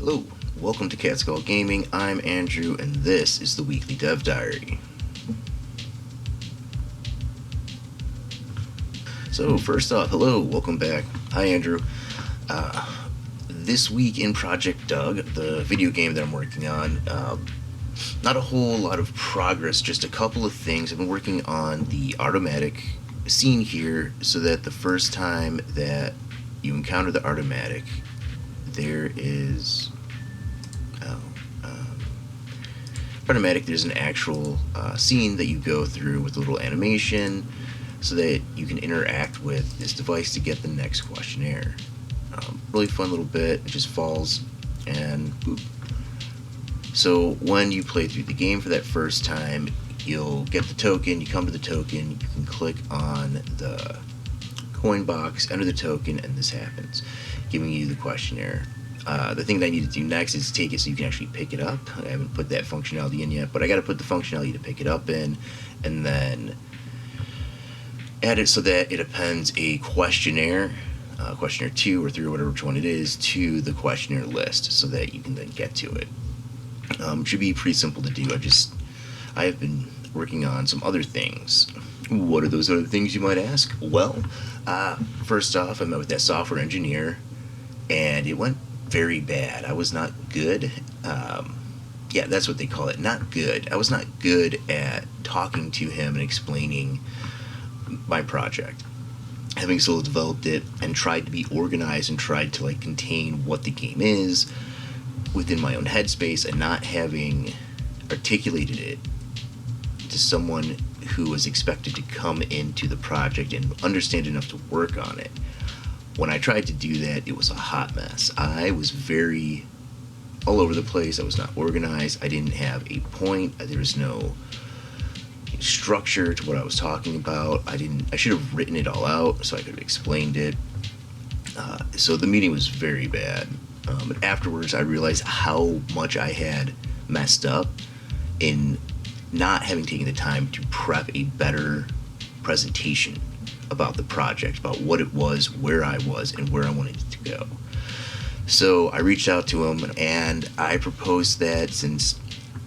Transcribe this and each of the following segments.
Hello, welcome to catskullGameing. I'm Andrew, and this is the Weekly Dev Diary. So, first off, hello, welcome back. Hi, Andrew. This week in Project Doug, the video game that I'm working on, not a whole lot of progress, just a couple of things. I've been working on the automatic scene here so that the first time that you encounter the automatic, there is automatic, there's an actual scene that you go through with a little animation so that you can interact with this device to get the next questionnaire. Really fun little bit. It just falls and boop. So when you play through the game for that first time, you'll get the token, you come to the token, you can click on the coin box, enter the token, and this happens, giving you the questionnaire. The thing that I need to do next is take it so you can actually pick it up. I haven't put that functionality in yet, but I got to put the functionality to pick it up in, and then add it so that it appends a questionnaire, questionnaire 2 or 3 or whatever which one it is, to the questionnaire list so that you can then get to it. Should be pretty simple to do. I have been working on some other things. What are those other things, you might ask? Well, first off, I met with that software engineer, and it went very bad. I was not good. Yeah, that's what they call it. Not good. I was not good at talking to him and explaining my project. Having solo developed it and tried to be organized and tried to contain what the game is within my own headspace, and not having articulated it to someone who was expected to come into the project and understand enough to work on it. When I tried to do that, it was a hot mess. I was very all over the place. I was not organized. I didn't have a point. There was no structure to what I was talking about. I should have written it all out so I could have explained it. So the meeting was very bad. But afterwards, I realized how much I had messed up in not having taken the time to prep a better presentation about the project, about what it was, where I was, and where I wanted it to go. So I reached out to him, and I proposed that since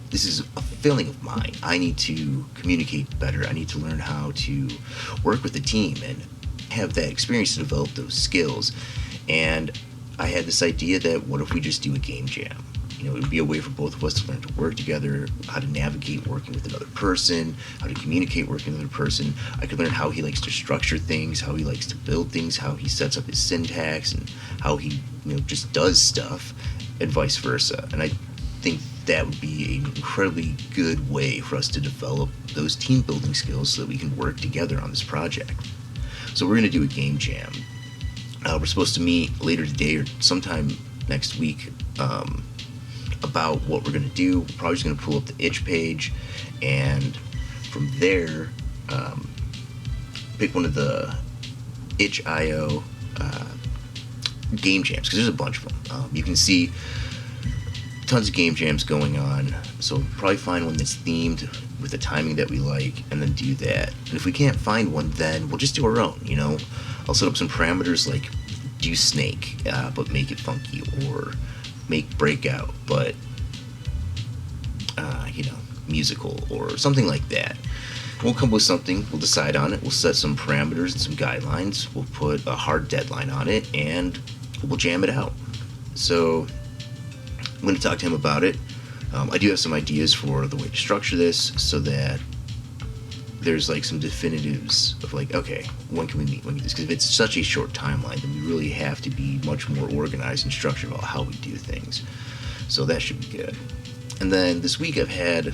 this is a failing of mine, I need to communicate better. I need to learn how to work with the team and have that experience to develop those skills. And I had this idea that what if we just do a game jam? It would be a way for both of us to learn to work together, how to navigate working with another person, how to communicate working with another person. I could learn how he likes to structure things, how he likes to build things, how he sets up his syntax, and how he just does stuff, and vice versa. And I think that would be an incredibly good way for us to develop those team building skills so that we can work together on this project. So we're going to do a game jam. We're supposed to meet later today or sometime next week about what we're going to do. We're probably just going to pull up the itch page, and from there pick one of the itch.io game jams, because there's a bunch of them. You can see tons of game jams going on, so we'll probably find one that's themed with the timing that we like, and then do that. And if we can't find one, then we'll just do our own. I'll set up some parameters like do snake, but make it funky, or make breakout, but musical, or something like that. We'll come with something, we'll decide on it, we'll set some parameters and some guidelines, we'll put a hard deadline on it, and we'll jam it out. So I'm going to talk to him about it. I do have some ideas for the way to structure this so that there's some definitives of okay, when can we meet, when we do this? Because if it's such a short timeline, then we really have to be much more organized and structured about how we do things. So that should be good. And then this week I've had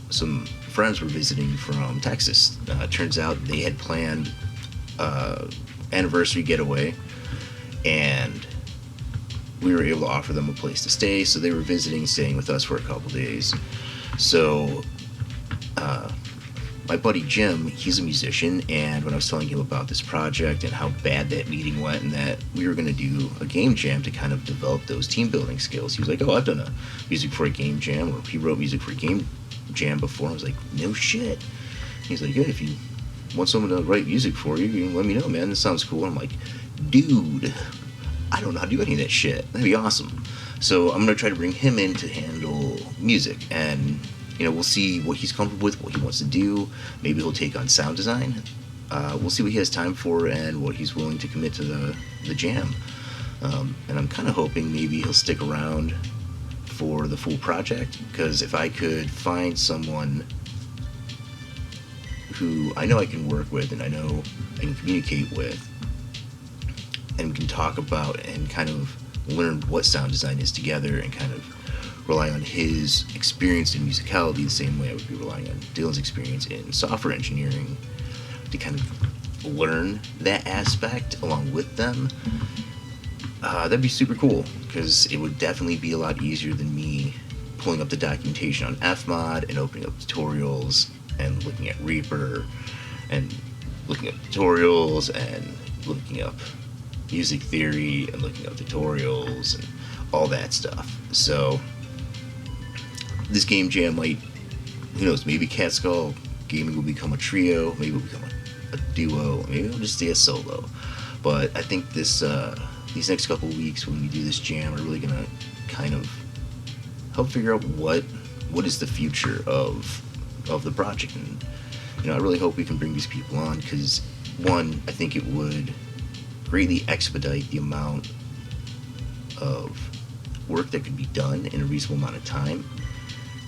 some friends were visiting from Texas. Turns out they had planned anniversary getaway, and we were able to offer them a place to stay, so they were visiting, staying with us for a couple days. So my buddy Jim, he's a musician, and when I was telling him about this project and how bad that meeting went, and that we were going to do a game jam to kind of develop those team building skills, he was like, oh, I've done music for a game jam, or he wrote music for a game jam before. I was like, no shit. He's like, yeah, if you want someone to write music for you, you can let me know, man. This sounds cool. I'm like, dude, I don't know how to do any of that shit. That'd be awesome. So I'm going to try to bring him in to handle music, and we'll see what he's comfortable with, what he wants to do. Maybe he'll take on sound design. We'll see what he has time for and what he's willing to commit to the jam. And I'm kind of hoping maybe he'll stick around for the full project, because if I could find someone who I know I can work with and I know I can communicate with, and we can talk about and kind of learn what sound design is together, and kind of rely on his experience in musicality the same way I would be relying on Dylan's experience in software engineering, to kind of learn that aspect along with them, that'd be super cool, because it would definitely be a lot easier than me pulling up the documentation on Fmod and opening up tutorials and looking at Reaper and looking up tutorials and looking up music theory and looking up tutorials and all that stuff. So this game jam might, who knows, maybe catskullGameing will become a trio, maybe it'll become a duo, maybe it'll just stay a solo. But I think this these next couple of weeks when we do this jam are really gonna kind of help figure out what is the future of the project. And I really hope we can bring these people on, because one, I think it would greatly expedite the amount of work that could be done in a reasonable amount of time,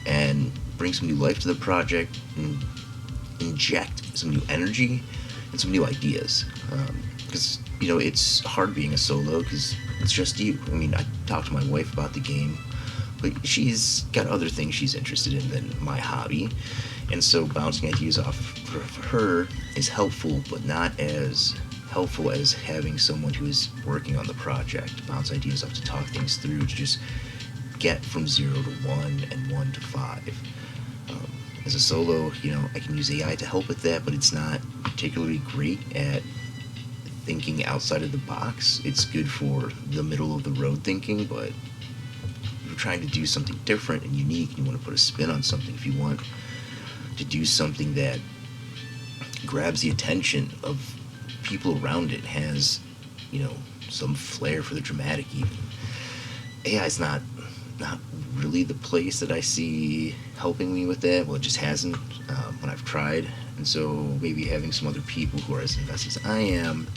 and bring some new life to the project, and inject some new energy and some new ideas. Because it's hard being a solo, because it's just you. I mean, I talked to my wife about the game, but she's got other things she's interested in than my hobby, and so bouncing ideas off of her is helpful, but not as helpful as having someone who is working on the project bounce ideas off, to talk things through, to just get from 0 to 1 and 1 to 5. As a solo, I can use AI to help with that, but it's not particularly great at thinking outside of the box. It's good for the middle of the road thinking, but if you're trying to do something different and unique, you want to put a spin on something, if you want to do something that grabs the attention of people around it, has some flair for the dramatic, even AI is not really the place that I see helping me with that. Well, it just hasn't when I've tried, and so maybe having some other people who are as invested as I am,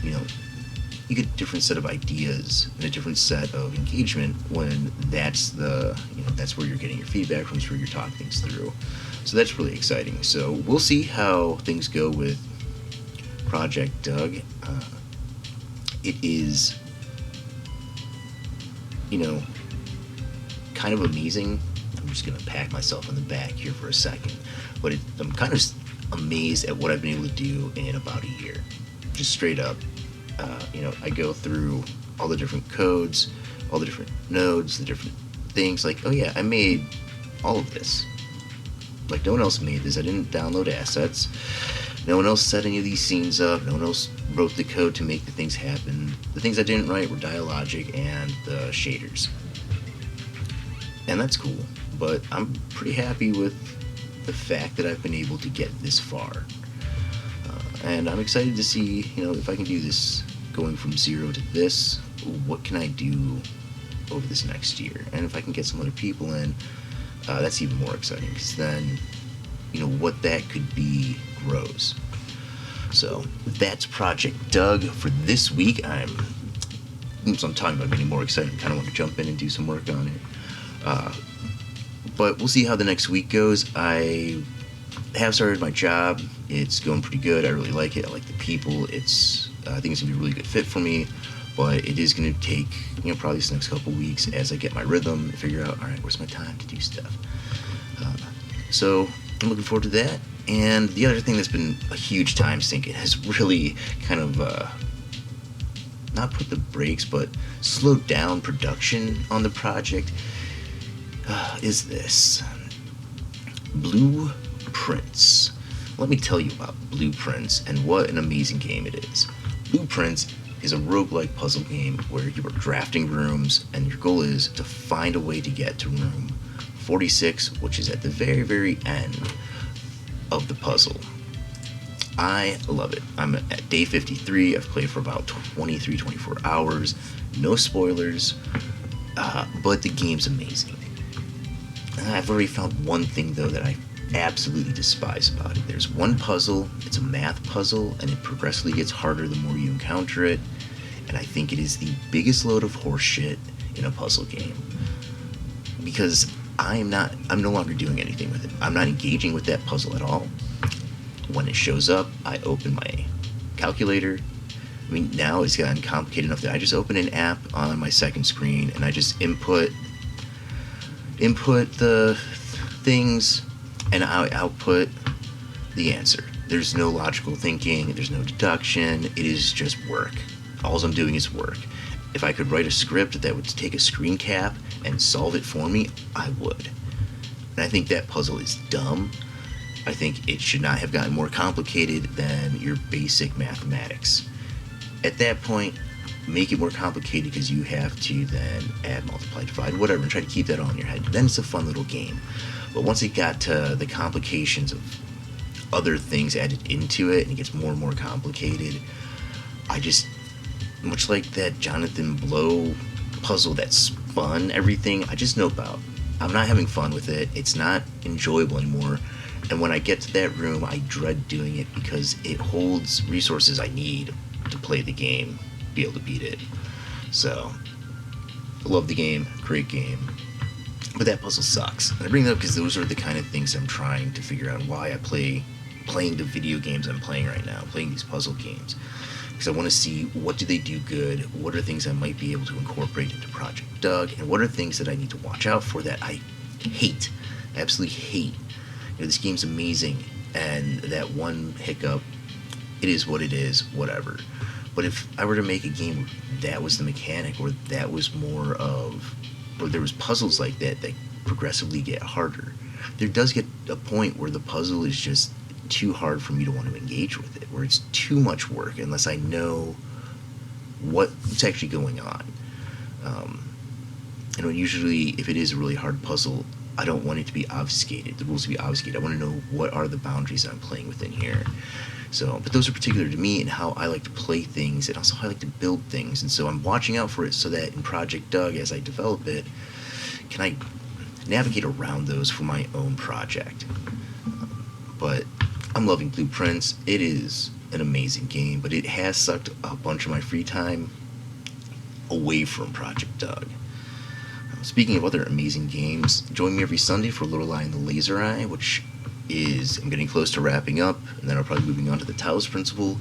you get a different set of ideas and a different set of engagement when that's that's where you're getting your feedback from, that's where you're talking things through. So that's really exciting. So we'll see how things go with Project Doug. It is, kind of amazing. I'm just going to pat myself on the back here for a second. But I'm kind of amazed at what I've been able to do in about a year. Just straight up. I go through all the different codes, all the different nodes, the different things. Like, oh yeah, I made all of this. Like, no one else made this. I didn't download assets. No one else set any of these scenes up. No one else wrote the code to make the things happen. The things I didn't write were Dialogic and the shaders. And that's cool. But I'm pretty happy with the fact that I've been able to get this far. And I'm excited to see, if I can do this going from 0 to this, what can I do over this next year? And if I can get some other people in, that's even more exciting, because then, what that could be grows. So that's Project Doug for this week. Since I'm talking about getting more excited, I kind of want to jump in and do some work on it. But we'll see how the next week goes. I have started my job. It's going pretty good. I really like it. I like the people. I think it's going to be a really good fit for me. But it is going to take, probably this next couple weeks as I get my rhythm and figure out, all right, where's my time to do stuff? So I'm looking forward to that. And the other thing that's been a huge time sink, it has really kind of not put the brakes, but slowed down production on the project, is this Blueprints. Let me tell you about Blueprints and what an amazing game it is. Blueprints is a roguelike puzzle game where you are drafting rooms, and your goal is to find a way to get to room 46, which is at the very, very end of the puzzle. I love it. I'm at day 53. I've played for about 23, 24 hours. No spoilers. But the game's amazing. I've already found one thing though that I absolutely despise about it. There's one puzzle, it's a math puzzle, and it progressively gets harder the more you encounter it, and I think it is the biggest load of horseshit in a puzzle game. Because I'm no longer doing anything with it. I'm not engaging with that puzzle at all. When it shows up, I open my calculator. I mean, now it's gotten complicated enough that I just open an app on my second screen and I just input the things and I output the answer. There's no logical thinking, there's no deduction, it is just work. All I'm doing is work. If I could write a script that would take a screen cap and solve it for me, I would. And I think that puzzle is dumb. I think it should not have gotten more complicated than your basic mathematics. At that point, make it more complicated because you have to then add, multiply, divide, whatever, and try to keep that all in your head. Then it's a fun little game. But once it got to the complications of other things added into it and it gets more and more complicated, I just, much like that Jonathan Blow puzzle that spun everything, I just nope out. I'm not having fun with it. It's not enjoyable anymore. And when I get to that room, I dread doing it because it holds resources I need to play the game, be able to beat it. So, I love the game, great game. But that puzzle sucks. And I bring that up because those are the kind of things I'm trying to figure out why I playing the video games I'm playing right now, playing these puzzle games. Because I want to see what do they do good, what are things I might be able to incorporate into Project Doug, and what are things that I need to watch out for that I hate, absolutely hate. You know, this game's amazing, and that one hiccup, it is what it is, whatever. But if I were to make a game where that was the mechanic, or that was more of, or there was puzzles like that that progressively get harder, there does get a point where the puzzle is just too hard for me to want to engage with it, where it's too much work unless I know what's actually going on. Usually if it is a really hard puzzle, I don't want it to be obfuscated, the rules to be obfuscated. I want to know what are the boundaries that I'm playing within here. So, but those are particular to me and how I like to play things and also how I like to build things. And so I'm watching out for it so that in Project Doug, as I develop it, can I navigate around those for my own project. But I'm loving Blueprints. It is an amazing game, but it has sucked a bunch of my free time away from Project Doug. Speaking of other amazing games, join me every Sunday for Little Eye and the Laser Eye, which is, I'm getting close to wrapping up, and then I'll probably be moving on to the Taos Principle.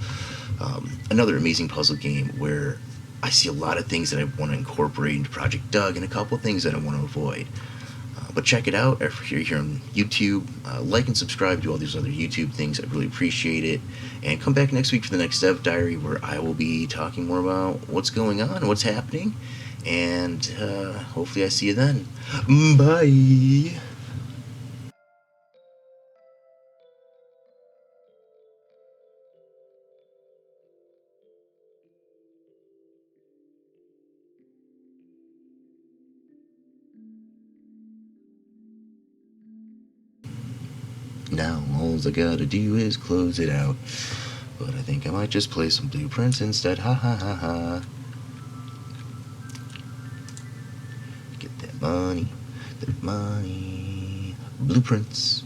Another amazing puzzle game where I see a lot of things that I want to incorporate into Project Doug and a couple of things that I want to avoid. But check it out if you're here on YouTube. Like and subscribe to all these other YouTube things. I'd really appreciate it. And come back next week for the next Dev Diary, where I will be talking more about what's going on, what's happening. And hopefully I see you then. Bye! Now all I gotta do is close it out. But I think I might just play some Blueprints instead. Ha ha ha ha. Get that money. Blueprints.